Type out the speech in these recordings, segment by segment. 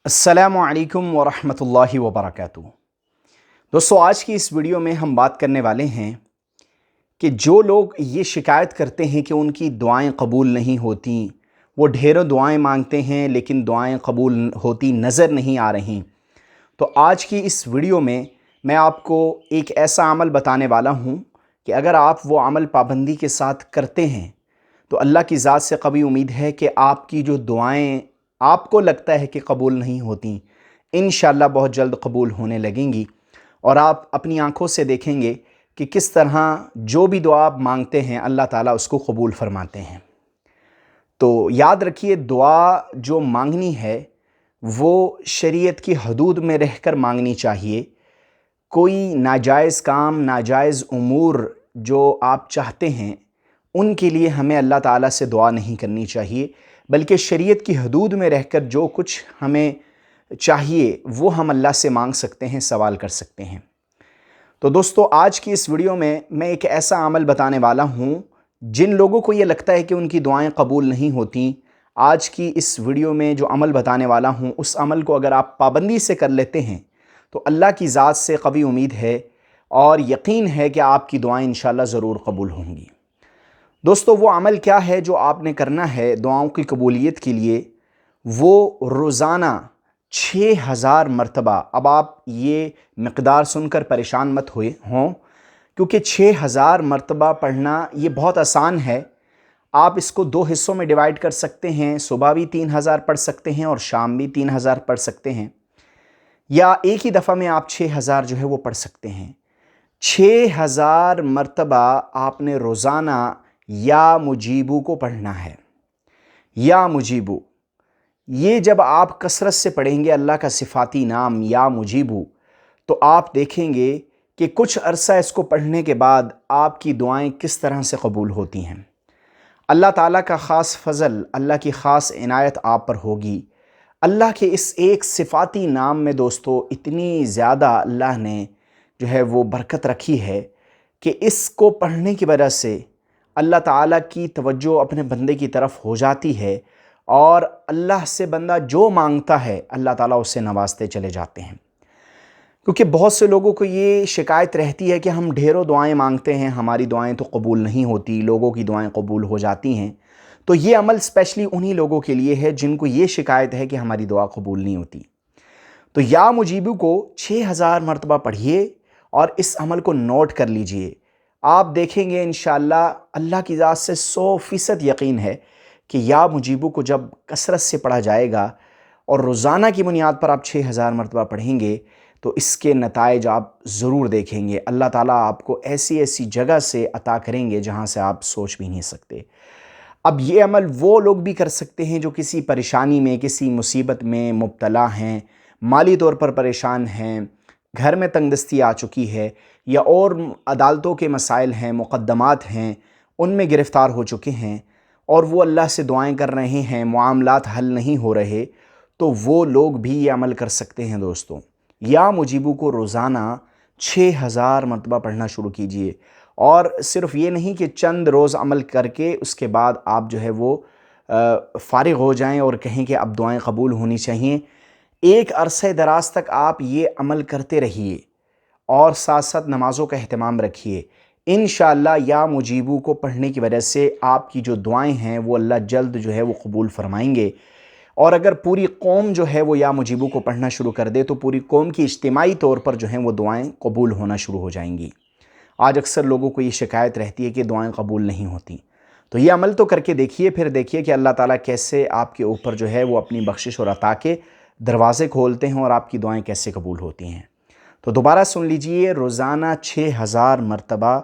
السلام علیکم ورحمۃ اللہ وبرکاتہ۔ دوستو، آج کی اس ویڈیو میں ہم بات کرنے والے ہیں کہ جو لوگ یہ شکایت کرتے ہیں کہ ان کی دعائیں قبول نہیں ہوتیں، وہ ڈھیروں دعائیں مانگتے ہیں لیکن دعائیں قبول ہوتی نظر نہیں آ رہیں، تو آج کی اس ویڈیو میں آپ کو ایک ایسا عمل بتانے والا ہوں کہ اگر آپ وہ عمل پابندی کے ساتھ کرتے ہیں تو اللہ کی ذات سے قوی امید ہے کہ آپ کی جو دعائیں آپ کو لگتا ہے کہ قبول نہیں ہوتیں، انشاءاللہ بہت جلد قبول ہونے لگیں گی، اور آپ اپنی آنکھوں سے دیکھیں گے کہ کس طرح جو بھی دعا آپ مانگتے ہیں اللہ تعالیٰ اس کو قبول فرماتے ہیں۔ تو یاد رکھیے، دعا جو مانگنی ہے وہ شریعت کی حدود میں رہ کر مانگنی چاہیے۔ کوئی ناجائز کام، ناجائز امور جو آپ چاہتے ہیں ان کے لیے ہمیں اللہ تعالیٰ سے دعا نہیں کرنی چاہیے، بلکہ شریعت کی حدود میں رہ کر جو کچھ ہمیں چاہیے وہ ہم اللہ سے مانگ سکتے ہیں، سوال کر سکتے ہیں۔ تو دوستو، آج کی اس ویڈیو میں ایک ایسا عمل بتانے والا ہوں جن لوگوں کو یہ لگتا ہے کہ ان کی دعائیں قبول نہیں ہوتیں، آج کی اس ویڈیو میں جو عمل بتانے والا ہوں اس عمل کو اگر آپ پابندی سے کر لیتے ہیں تو اللہ کی ذات سے قوی امید ہے اور یقین ہے کہ آپ کی دعائیں انشاءاللہ ضرور قبول ہوں گی۔ دوستو، وہ عمل کیا ہے جو آپ نے کرنا ہے دعاؤں کی قبولیت کے لیے؟ وہ روزانہ 6000 مرتبہ، اب آپ یہ مقدار سن کر پریشان مت ہوں، کیونکہ 6000 مرتبہ پڑھنا یہ بہت آسان ہے۔ آپ اس کو 2 حصوں میں ڈیوائیڈ کر سکتے ہیں، صبح بھی 3000 پڑھ سکتے ہیں اور شام بھی 3000 پڑھ سکتے ہیں، یا ایک ہی دفعہ میں آپ 6000 جو ہے وہ پڑھ سکتے ہیں۔ 6000 مرتبہ آپ نے روزانہ یا مجیبو کو پڑھنا ہے۔ یا مجیبو، یہ جب آپ کثرت سے پڑھیں گے اللہ کا صفاتی نام یا مجیبو، تو آپ دیکھیں گے کہ کچھ عرصہ اس کو پڑھنے کے بعد آپ کی دعائیں کس طرح سے قبول ہوتی ہیں۔ اللہ تعالیٰ کا خاص فضل، اللہ کی خاص عنایت آپ پر ہوگی۔ اللہ کے اس ایک صفاتی نام میں دوستو اتنی زیادہ اللہ نے جو ہے وہ برکت رکھی ہے کہ اس کو پڑھنے کی وجہ سے اللہ تعالیٰ کی توجہ اپنے بندے کی طرف ہو جاتی ہے، اور اللہ سے بندہ جو مانگتا ہے اللہ تعالیٰ اس سے نوازتے چلے جاتے ہیں۔ کیونکہ بہت سے لوگوں کو یہ شکایت رہتی ہے کہ ہم ڈھیروں دعائیں مانگتے ہیں، ہماری دعائیں تو قبول نہیں ہوتی، لوگوں کی دعائیں قبول ہو جاتی ہیں۔ تو یہ عمل اسپیشلی انہی لوگوں کے لیے ہے جن کو یہ شکایت ہے کہ ہماری دعا قبول نہیں ہوتی۔ تو یا مجیبو کو 6000 مرتبہ پڑھیے اور اس عمل کو نوٹ کر لیجئے۔ آپ دیکھیں گے انشاءاللہ اللہ کی ذات سے 100% یقین ہے کہ یا مجیبو کو جب کثرت سے پڑھا جائے گا اور روزانہ کی بنیاد پر آپ 6000 مرتبہ پڑھیں گے تو اس کے نتائج آپ ضرور دیکھیں گے۔ اللہ تعالیٰ آپ کو ایسی ایسی جگہ سے عطا کریں گے جہاں سے آپ سوچ بھی نہیں سکتے۔ اب یہ عمل وہ لوگ بھی کر سکتے ہیں جو کسی پریشانی میں، کسی مصیبت میں مبتلا ہیں، مالی طور پر پریشان ہیں، گھر میں تنگ دستی آ چکی ہے، یا اور عدالتوں کے مسائل ہیں، مقدمات ہیں، ان میں گرفتار ہو چکے ہیں اور وہ اللہ سے دعائیں کر رہے ہیں، معاملات حل نہیں ہو رہے، تو وہ لوگ بھی یہ عمل کر سکتے ہیں دوستوں۔ یا مجیبو کو روزانہ 6000 مرتبہ پڑھنا شروع کیجئے، اور صرف یہ نہیں کہ چند روز عمل کر کے اس کے بعد آپ جو ہے وہ فارغ ہو جائیں اور کہیں کہ اب دعائیں قبول ہونی چاہیے۔ ایک عرصہ دراز تک آپ یہ عمل کرتے رہیے اور ساتھ ساتھ نمازوں کا اہتمام رکھیے۔ انشاءاللہ یا مجیبو کو پڑھنے کی وجہ سے آپ کی جو دعائیں ہیں وہ اللہ جلد جو ہے وہ قبول فرمائیں گے، اور اگر پوری قوم جو ہے وہ یا مجیبو کو پڑھنا شروع کر دے تو پوری قوم کی اجتماعی طور پر جو ہیں وہ دعائیں قبول ہونا شروع ہو جائیں گی۔ آج اکثر لوگوں کو یہ شکایت رہتی ہے کہ دعائیں قبول نہیں ہوتی، تو یہ عمل تو کر کے دیکھیے، پھر دیکھیے کہ اللہ تعالیٰ کیسے آپ کے اوپر جو ہے وہ اپنی بخشش اور عطا کے دروازے کھولتے ہیں اور آپ کی دعائیں کیسے قبول ہوتی ہیں۔ تو دوبارہ سن لیجئے، روزانہ 6000 مرتبہ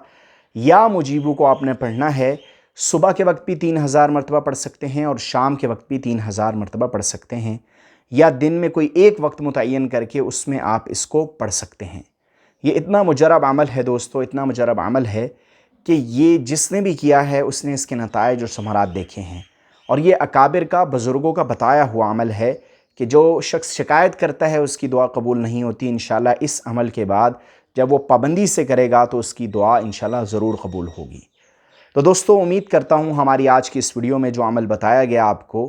یا مجیبو کو آپ نے پڑھنا ہے۔ صبح کے وقت بھی 3000 مرتبہ پڑھ سکتے ہیں اور شام کے وقت بھی 3000 مرتبہ پڑھ سکتے ہیں، یا دن میں کوئی ایک وقت متعین کر کے اس میں آپ اس کو پڑھ سکتے ہیں۔ یہ اتنا مجرب عمل ہے دوستو، اتنا مجرب عمل ہے کہ یہ جس نے بھی کیا ہے اس نے اس کے نتائج اور ثمرات دیکھے ہیں، اور یہ اکابر کا، بزرگوں کا بتایا ہوا عمل ہے کہ جو شخص شکایت کرتا ہے اس کی دعا قبول نہیں ہوتی، انشاءاللہ اس عمل کے بعد جب وہ پابندی سے کرے گا تو اس کی دعا انشاءاللہ ضرور قبول ہوگی۔ تو دوستو، امید کرتا ہوں ہماری آج کی اس ویڈیو میں جو عمل بتایا گیا آپ کو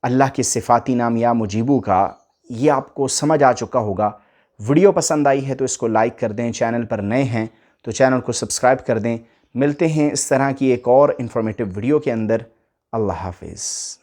اللہ کے صفاتی نام یا مجیبو کا، یہ آپ کو سمجھ آ چکا ہوگا۔ ویڈیو پسند آئی ہے تو اس کو لائک کر دیں، چینل پر نئے ہیں تو چینل کو سبسکرائب کر دیں۔ ملتے ہیں اس طرح کی ایک اور انفارمیٹیو ویڈیو کے اندر۔ اللہ حافظ۔